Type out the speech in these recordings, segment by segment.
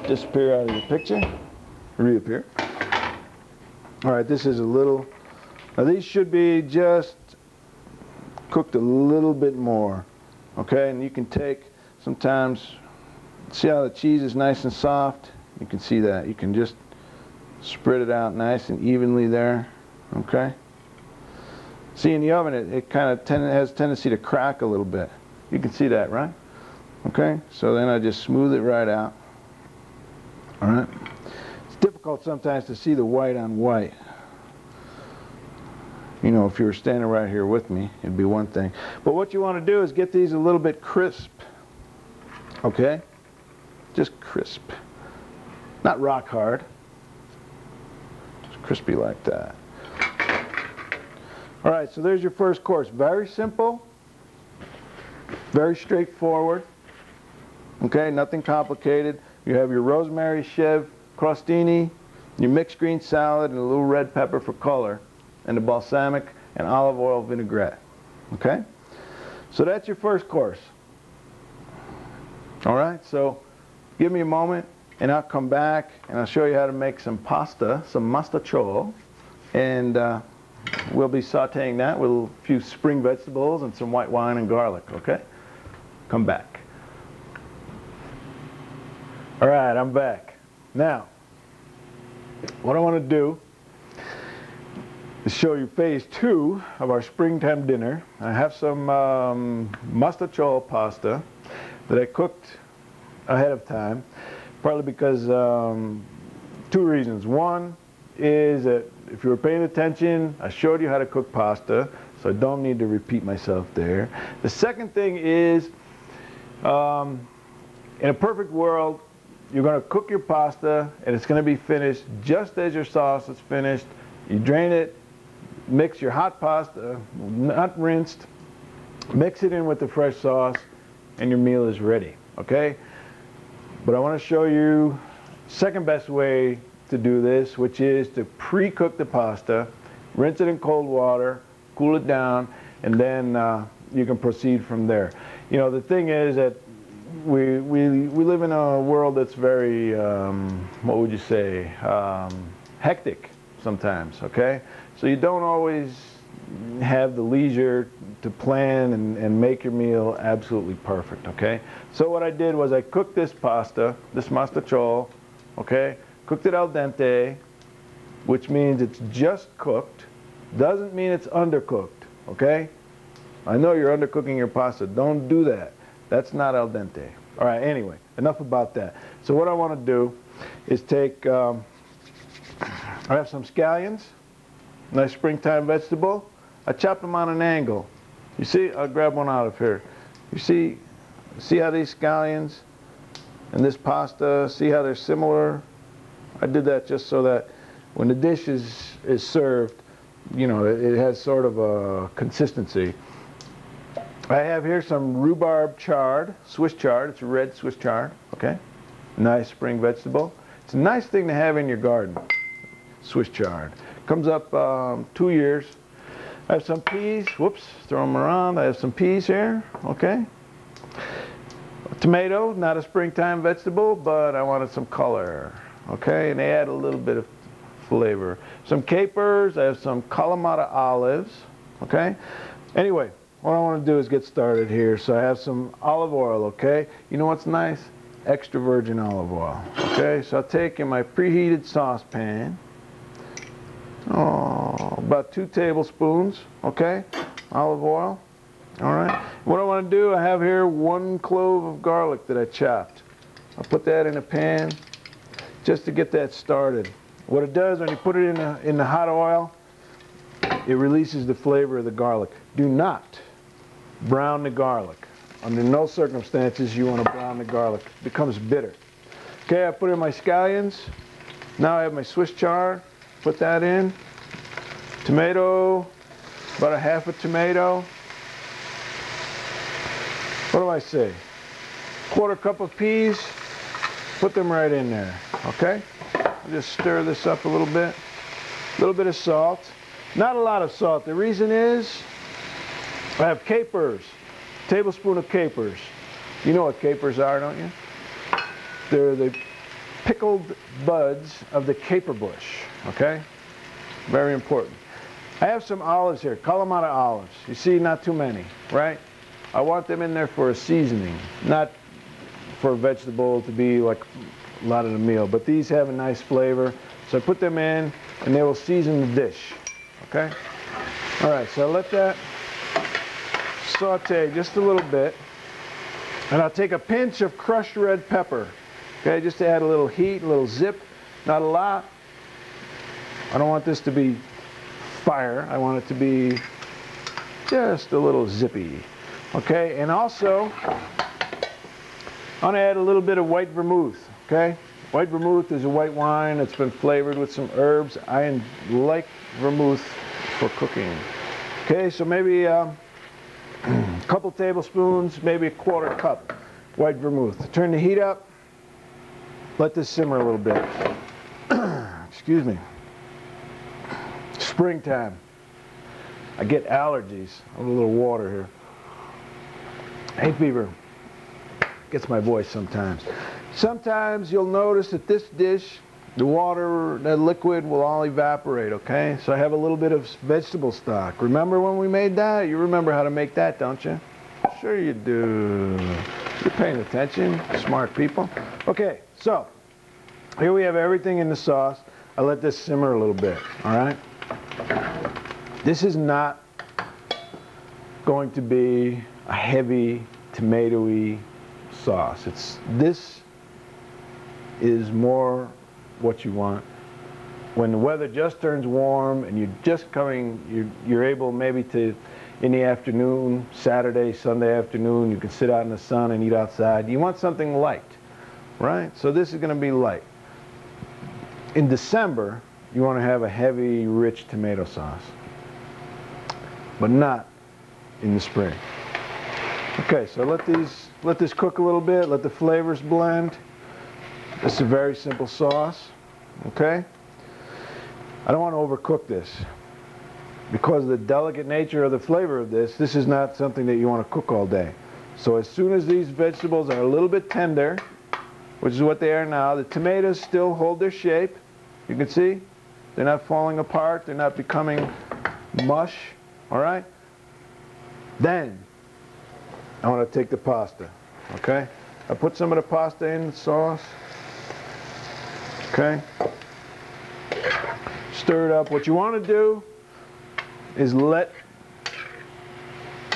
disappear out of the picture, reappear. All right, this is a little, now these should be just cooked a little bit more, okay? And you can take, sometimes, see how the cheese is nice and soft? You can see that. You can just spread it out nice and evenly there, okay? See, in the oven, it kind of has a tendency to crack a little bit. You can see that, right? Okay, so then I just smooth it right out. All right? It's difficult sometimes to see the white on white. You know, if you were standing right here with me, it'd be one thing. But what you want to do is get these a little bit crisp. Okay? Just crisp. Not rock hard. Just crispy like that. All right, so there's your first course. Very simple. Very straightforward. Okay, nothing complicated. You have your rosemary chev crostini, your mixed green salad, and a little red pepper for color, and the balsamic and olive oil vinaigrette. Okay? So that's your first course. All right, so give me a moment, and I'll come back, and I'll show you how to make some pasta, some mastacholo, and we'll be sauteing that with a few spring vegetables and some white wine and garlic, okay? Come back. All right, I'm back. Now, what I want to do is show you phase 2 of our springtime dinner. I have some mastacholo pasta that I cooked ahead of time, partly because 2 reasons. One is that if you were paying attention, I showed you how to cook pasta, so I don't need to repeat myself there. The second thing is, in a perfect world, you're going to cook your pasta and it's going to be finished just as your sauce is finished. You drain it, mix your hot pasta, not rinsed, mix it in with the fresh sauce, and your meal is ready, okay? But I want to show you second best way to do this, which is to pre-cook the pasta, rinse it in cold water, cool it down, and then you can proceed from there. You know, the thing is that we live in a world that's very, what would you say, hectic sometimes, okay? So you don't always have the leisure to plan and make your meal absolutely perfect, okay? So what I did was I cooked this pasta, this mastacholo, okay? Cooked it al dente, which means it's just cooked. Doesn't mean it's undercooked, okay? I know you're undercooking your pasta. Don't do that. That's not al dente. All right, anyway, enough about that. So what I want to do is take, I have some scallions, nice springtime vegetable. I chopped them on an angle. You see, I'll grab one out of here. You see how these scallions and this pasta, see how they're similar? I did that just so that when the dish is served, you know, it has sort of a consistency. I have here some rhubarb chard, Swiss chard. It's a red Swiss chard, okay? Nice spring vegetable. It's a nice thing to have in your garden, Swiss chard. Comes up 2 years. I have some peas. Whoops, throw them around. I have some peas here, okay? A tomato, not a springtime vegetable, but I wanted some color, okay? And they add a little bit of flavor. Some capers. I have some Kalamata olives, okay? Anyway, what I want to do is get started here. So I have some olive oil, okay? You know what's nice? Extra virgin olive oil, okay? So I'll take in my preheated saucepan, about 2 tablespoons, okay? Olive oil, all right? What I want to do, I have here 1 clove of garlic that I chopped. I'll put that in a pan just to get that started. What it does when you put it in the hot oil, it releases the flavor of the garlic. Do not brown the garlic. Under no circumstances you want to brown the garlic. It becomes bitter. Okay, I put in my scallions. Now I have my Swiss chard. Put that in. Tomato, about a half a tomato. What do I say? 1/4 cup of peas. Put them right in there. Okay? I'll just stir this up a little bit. A little bit of salt. Not a lot of salt. The reason is I have capers, a tablespoon of capers. You know what capers are, don't you? They're the pickled buds of the caper bush, okay? Very important. I have some olives here, Kalamata olives. You see, not too many, right? I want them in there for a seasoning, not for a vegetable to be like a lot of the meal, but these have a nice flavor. So I put them in and they will season the dish, okay? All right, so I let that saute just a little bit. And I'll take a pinch of crushed red pepper, okay, just to add a little heat, a little zip, not a lot. I don't want this to be fire. I want it to be just a little zippy, okay? And also, I want to add a little bit of white vermouth, okay? White vermouth is a white wine that's been flavored with some herbs. I like vermouth for cooking. Okay, so maybe a couple tablespoons, maybe a quarter cup white vermouth. Turn the heat up. Let this simmer a little bit. Excuse me. Springtime. I get allergies. I have a little water here. Hay fever gets my voice sometimes. Sometimes you'll notice that this dish, the water, that liquid will all evaporate, okay? So I have a little bit of vegetable stock. Remember when we made that? You remember how to make that, don't you? Sure you do. You're paying attention, smart people. Okay, so here we have everything in the sauce. I let this simmer a little bit, all right? This is not going to be a heavy, tomatoey sauce. This is more what you want. When the weather just turns warm and you're able maybe to, in the afternoon, Saturday, Sunday afternoon, you can sit out in the sun and eat outside. You want something light, right? So this is going to be light. In December, you want to have a heavy, rich tomato sauce, but not in the spring. Okay, so let this cook a little bit, let the flavors blend. This is a very simple sauce, okay? I don't want to overcook this. Because of the delicate nature of the flavor of this, this is not something that you want to cook all day. So as soon as these vegetables are a little bit tender, which is what they are now, the tomatoes still hold their shape. You can see they're not falling apart, they're not becoming mush, all right? Then I want to take the pasta, okay? I put some of the pasta in the sauce, okay? Stir it up. What you want to do is let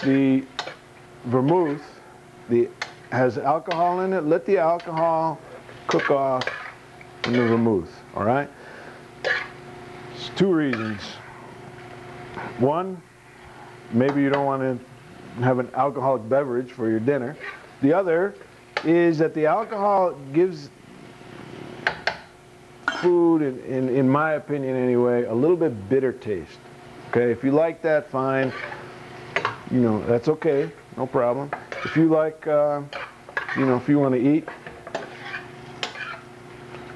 the vermouth, has alcohol in it, let the alcohol cook off in the vermouth, all right? There's two reasons. One, maybe you don't want to have an alcoholic beverage for your dinner. The other is that the alcohol gives food, in my opinion anyway, a little bit bitter taste. Okay, if you like that, fine. You know, that's okay, no problem. If you like, you know, if you want to eat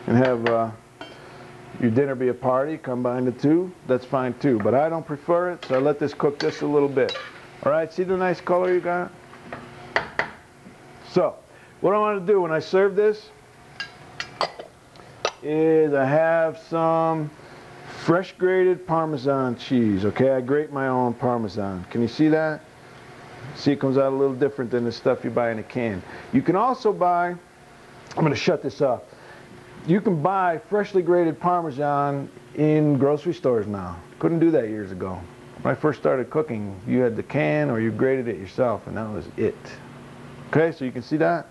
and have your dinner be a party, combine the two, that's fine too. But I don't prefer it, so I let this cook just a little bit. All right, see the nice color you got? So, what I want to do when I serve this is I have some fresh grated Parmesan cheese, okay? I grate my own Parmesan. Can you see that? See, it comes out a little different than the stuff you buy in a can. You can also buy, I'm going to shut this off. You can buy freshly grated Parmesan in grocery stores now. Couldn't do that years ago. When I first started cooking, you had the can or you grated it yourself, and that was it. Okay, so you can see that?